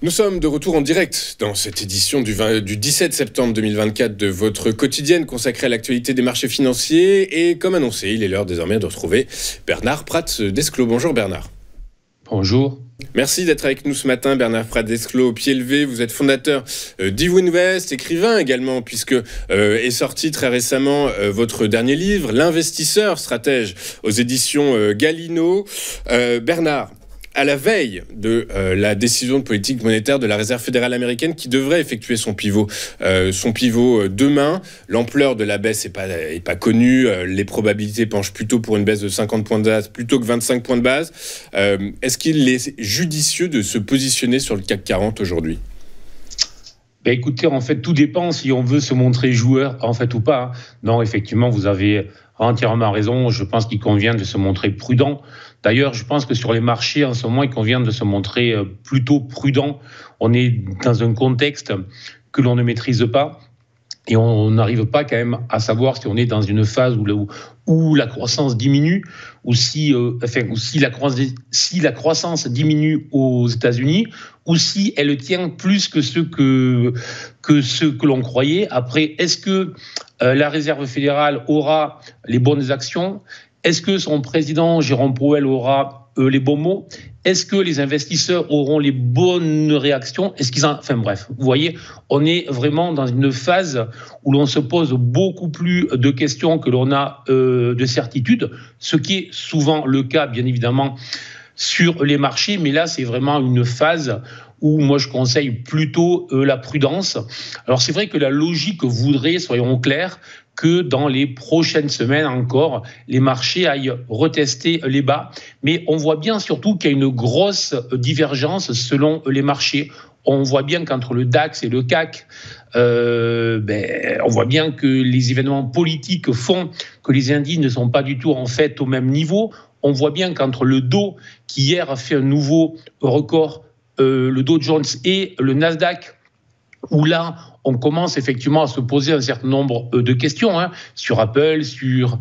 Nous sommes de retour en direct dans cette édition du 17 septembre 2024 de votre quotidienne consacrée à l'actualité des marchés financiers. Et comme annoncé, il est l'heure désormais de retrouver Bernard Prat-Desclot. Bonjour Bernard. Bonjour. Merci d'être avec nous ce matin, Bernard Prat-Desclot, au pied levé. Vous êtes fondateur d'Ivwinvest, écrivain également, puisque est sorti très récemment votre dernier livre, L'investisseur stratège, aux éditions Galino. Bernard, à la veille de la décision de politique monétaire de la Réserve fédérale américaine qui devrait effectuer son pivot demain, l'ampleur de la baisse est pas connue. Les probabilités penchent plutôt pour une baisse de 50 points de base plutôt que 25 points de base. Est-ce qu'il est judicieux de se positionner sur le CAC 40 aujourd'hui ? Écoutez, en fait, tout dépend si on veut se montrer joueur, en fait, ou pas. Non, effectivement, vous avez entièrement raison. Je pense qu'il convient de se montrer prudent. D'ailleurs, je pense que sur les marchés, en ce moment, il convient de se montrer plutôt prudent. On est dans un contexte que l'on ne maîtrise pas et on n'arrive pas quand même à savoir si on est dans une phase où la croissance diminue ou si la croissance diminue aux États-Unis ou si elle tient plus que ce que l'on croyait. Après, est-ce que la Réserve fédérale aura les bonnes actions ? Est-ce que son président, Jérôme Powell, aura les bons mots ? Est-ce que les investisseurs auront les bonnes réactions ? Enfin bref, vous voyez, on est vraiment dans une phase où l'on se pose beaucoup plus de questions que l'on a de certitudes, ce qui est souvent le cas, bien évidemment, sur les marchés. Mais là, c'est vraiment une phase où moi, je conseille plutôt la prudence. Alors, c'est vrai que la logique voudrait, soyons clairs, que dans les prochaines semaines encore, les marchés aillent retester les bas. Mais on voit bien surtout qu'il y a une grosse divergence selon les marchés. On voit bien qu'entre le DAX et le CAC, on voit bien que les événements politiques font que les indices ne sont pas du tout en fait au même niveau. On voit bien qu'entre le Dow, qui hier a fait un nouveau record, le Dow Jones et le Nasdaq, où là, on commence effectivement à se poser un certain nombre de questions sur Apple, sur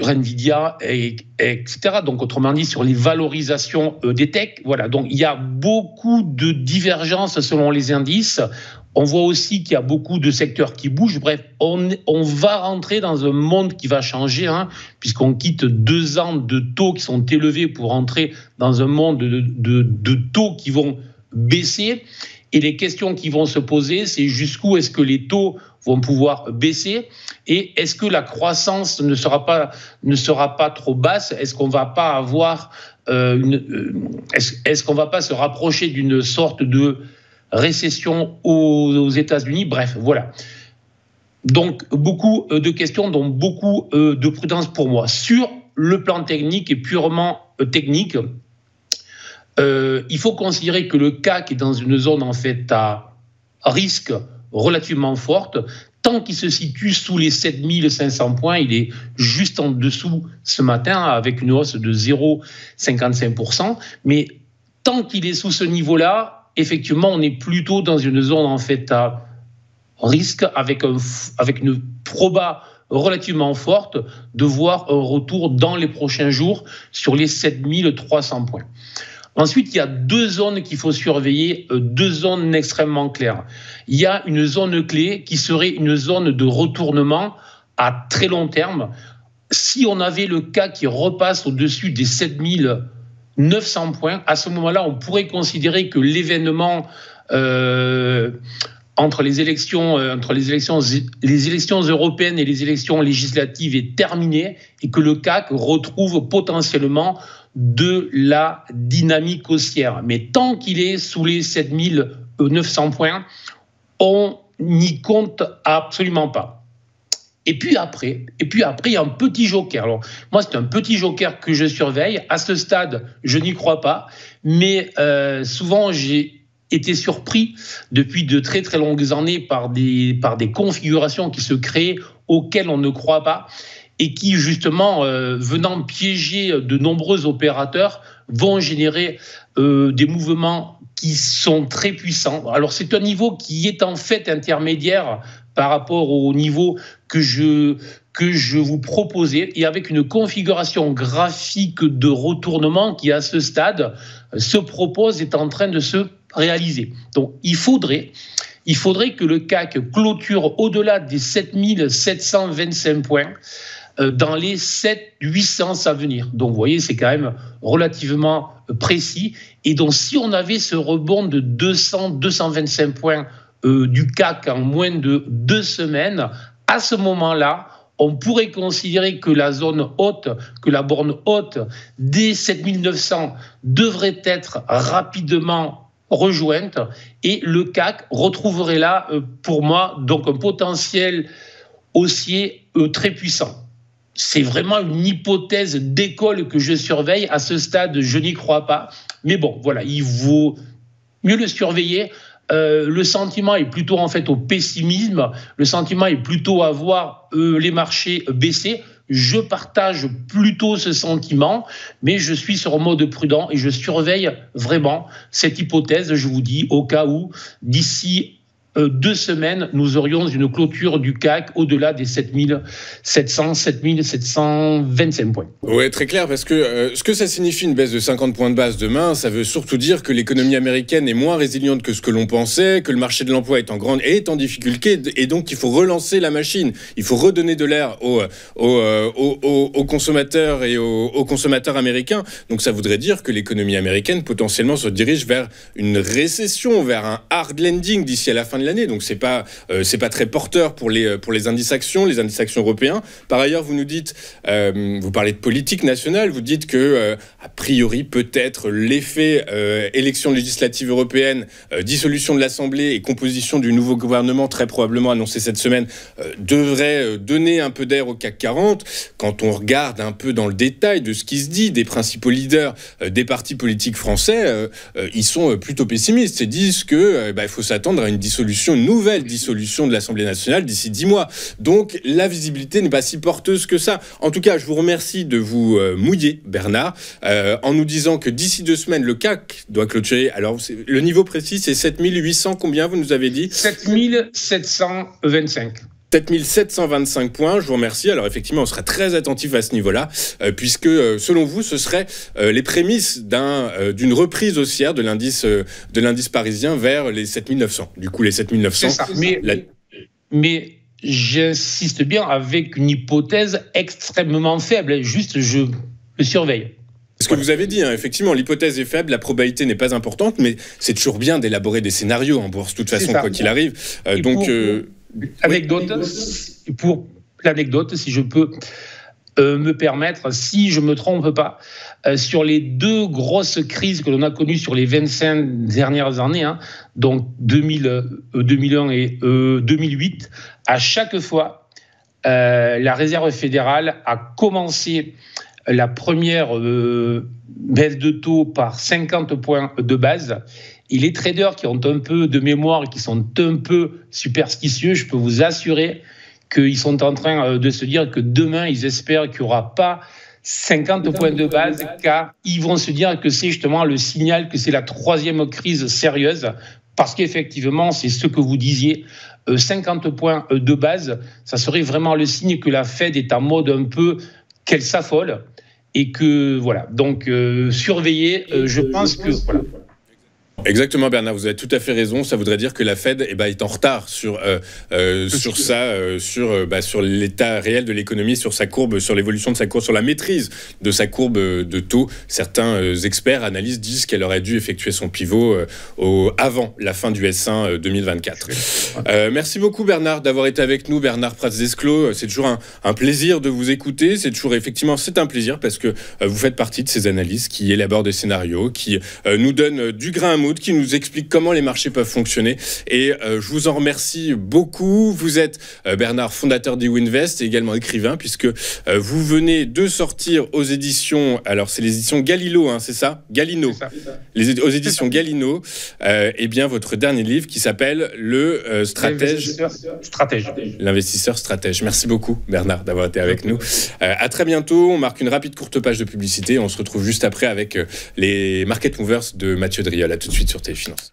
Nvidia, etc. Donc, autrement dit, sur les valorisations des techs. Voilà. Donc, il y a beaucoup de divergences selon les indices. On voit aussi qu'il y a beaucoup de secteurs qui bougent. Bref, on va rentrer dans un monde qui va changer, puisqu'on quitte 2 ans de taux qui sont élevés pour entrer dans un monde de taux qui vont baisser. Et les questions qui vont se poser, c'est jusqu'où est-ce que les taux vont pouvoir baisser et est-ce que la croissance ne sera pas trop basse ? Est-ce qu'on va pas avoir est-ce qu'on va pas se rapprocher d'une sorte de récession aux États-Unis ? Bref, voilà. Donc beaucoup de questions, donc beaucoup de prudence pour moi. Sur le plan technique et purement technique, il faut considérer que le CAC est dans une zone en fait à risque relativement forte. Tant qu'il se situe sous les 7500 points, il est juste en dessous ce matin avec une hausse de 0,55%. Mais tant qu'il est sous ce niveau-là, effectivement, on est plutôt dans une zone en fait à risque avec une proba relativement forte de voir un retour dans les prochains jours sur les 7300 points. Ensuite, il y a 2 zones qu'il faut surveiller, 2 zones extrêmement claires. Il y a une zone clé qui serait une zone de retournement à très long terme. Si on avait le CAC qui repasse au-dessus des 7900 points, à ce moment-là, on pourrait considérer que l'événement entre les élections européennes et les élections législatives est terminé et que le CAC retrouve potentiellement de la dynamique haussière. Mais tant qu'il est sous les 7900 points, on n'y compte absolument pas. Et puis après, il y a un petit joker. Alors, moi, c'est un petit joker que je surveille. À ce stade, je n'y crois pas. Mais souvent, j'ai été surpris depuis de très, très longues années par des configurations qui se créent auxquelles on ne croit pas et qui, justement, venant piéger de nombreux opérateurs, vont générer des mouvements qui sont très puissants. Alors, c'est un niveau qui est en fait intermédiaire par rapport au niveau que je vous proposais, et avec une configuration graphique de retournement qui, à ce stade, se propose, est en train de se réalisé. Donc il faudrait que le CAC clôture au-delà des 7725 points dans les 700-800 à venir. Donc vous voyez, c'est quand même relativement précis. Et donc si on avait ce rebond de 200-225 points du CAC en moins de 2 semaines, à ce moment-là, on pourrait considérer que la zone haute, que la borne haute des 7900 devrait être rapidement rejointe et le CAC retrouverait là, pour moi, donc un potentiel haussier très puissant. C'est vraiment une hypothèse d'école que je surveille. À ce stade, je n'y crois pas. Mais bon, voilà, il vaut mieux le surveiller. Le sentiment est plutôt en fait au pessimisme. Le sentiment est plutôt à voir les marchés baisser. Je partage plutôt ce sentiment, mais je suis sur un mode prudent et je surveille vraiment cette hypothèse, je vous dis, au cas où, d'ici 2 semaines, nous aurions une clôture du CAC au-delà des 7725 points. Oui, très clair, parce que ce que ça signifie une baisse de 50 points de base demain, ça veut surtout dire que l'économie américaine est moins résiliente que ce que l'on pensait, que le marché de l'emploi est en difficulté, et donc il faut relancer la machine. Il faut redonner de l'air aux consommateurs et aux consommateurs américains. Donc ça voudrait dire que l'économie américaine potentiellement se dirige vers une récession, vers un hard landing d'ici à la fin de l'année. Donc c'est pas très porteur pour les indices actions européens. Par ailleurs, vous nous dites, vous parlez de politique nationale, vous dites que a priori peut-être l'effet élection législative européenne, dissolution de l'Assemblée et composition du nouveau gouvernement très probablement annoncé cette semaine devrait donner un peu d'air au CAC 40. Quand on regarde un peu dans le détail de ce qui se dit des principaux leaders des partis politiques français, ils sont plutôt pessimistes et disent que il faut s'attendre à une nouvelle dissolution de l'Assemblée nationale d'ici 10 mois. Donc la visibilité n'est pas si porteuse que ça. En tout cas, je vous remercie de vous mouiller, Bernard, en nous disant que d'ici 2 semaines, le CAC doit clôturer. Alors, le niveau précis, c'est 7800, combien vous nous avez dit ? 7725. 7725 points, je vous remercie. Alors effectivement, on sera très attentif à ce niveau-là, puisque selon vous, ce serait les prémices d'une reprise haussière de l'indice parisien vers les 7900. Du coup, les 7900... C'est ça. Mais j'insiste bien avec une hypothèse extrêmement faible. Juste, je le surveille. Ce que vous avez dit, hein, effectivement, l'hypothèse est faible, la probabilité n'est pas importante, mais c'est toujours bien d'élaborer des scénarios en bourse, de toute façon, quoi qu'il arrive. Pour l'anecdote, si je peux me permettre, si je ne me trompe pas, sur les 2 grosses crises que l'on a connues sur les 25 dernières années, donc 2001 et 2008, à chaque fois, la Réserve fédérale a commencé la première baisse de taux par 50 points de base. Et les traders qui ont un peu de mémoire et qui sont un peu superstitieux, je peux vous assurer qu'ils sont en train de se dire que demain, ils espèrent qu'il n'y aura pas 50 points de base, car ils vont se dire que c'est justement le signal que c'est la 3e crise sérieuse, parce qu'effectivement, c'est ce que vous disiez, 50 points de base, ça serait vraiment le signe que la Fed est en mode un peu qu'elle s'affole, et que voilà, donc surveiller, je pense que voilà. Exactement, Bernard, vous avez tout à fait raison. Ça voudrait dire que la Fed est en retard sur l'état réel de l'économie, sur sa courbe, sur l'évolution de sa courbe, sur la maîtrise de sa courbe de taux. Certains experts, analystes disent qu'elle aurait dû effectuer son pivot avant la fin du S1 2024. Merci beaucoup, Bernard, d'avoir été avec nous. Bernard Pratz-Desclaux, c'est toujours un plaisir de vous écouter. C'est un plaisir parce que vous faites partie de ces analystes qui élaborent des scénarios, qui nous donnent du grain à moudre, qui nous explique comment les marchés peuvent fonctionner. Et je vous en remercie beaucoup. Vous êtes, Bernard, fondateur d'Ewinvest et également écrivain, puisque vous venez de sortir aux éditions, alors c'est les éditions Galileo, c'est ça ? Galino. Aux éditions Galino, votre dernier livre qui s'appelle Le Stratège. L'investisseur stratège. Merci beaucoup, Bernard, d'avoir été avec nous. À très bientôt. On marque une rapide courte page de publicité. On se retrouve juste après avec les Market Movers de Mathieu Driol. À tout de suite sur Téléfinance.